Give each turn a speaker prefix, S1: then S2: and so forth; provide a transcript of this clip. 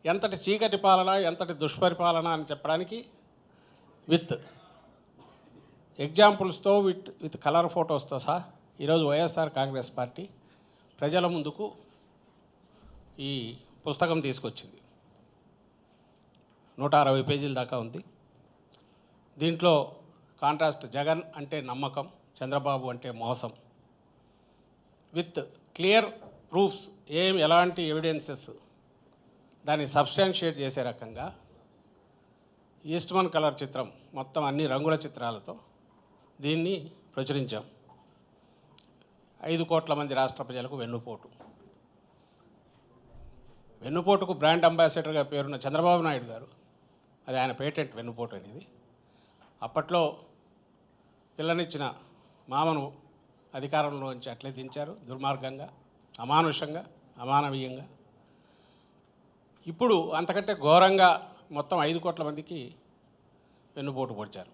S1: ఎంతటి చీకటి పాలన, ఎంతటి దుష్పరిపాలన అని చెప్పడానికి విత్ ఎగ్జాంపుల్స్తో విత్ కలర్ ఫొటోస్తో సహా ఈరోజు వైఎస్ఆర్ కాంగ్రెస్ పార్టీ ప్రజల ముందుకు ఈ పుస్తకం తీసుకొచ్చింది. 160 పేజీల దాకా ఉంది. దీంట్లో కాంట్రాస్ట్ జగన్ అంటే నమ్మకం, చంద్రబాబు అంటే మోసం, విత్ క్లియర్ ప్రూఫ్స్, ఎలాంటి ఎవిడెన్సెస్ దాన్ని సబ్స్టాన్షియేట్ చేసే రకంగా ఈస్ట్మన్ కలర్ చిత్రం మొత్తం అన్ని రంగుల చిత్రాలతో దీన్ని ప్రచురించాం. 5 కోట్ల మంది రాష్ట్ర ప్రజలకు వెన్నుపోటుకు బ్రాండ్ అంబాసిడర్గా పేరున్న చంద్రబాబు నాయుడు గారు, అది ఆయన పేటెంట్ వెన్నుపోటు అనేది. అప్పట్లో పిల్లనిచ్చిన మామను అధికారంలోంచి అట్లే దించారు, దుర్మార్గంగా, అమానుషంగా, అమానవీయంగా. ఇప్పుడు అంతకంటే ఘోరంగా మొత్తం 5 కోట్ల మందికి వెన్నుపోటు పొడిచారు.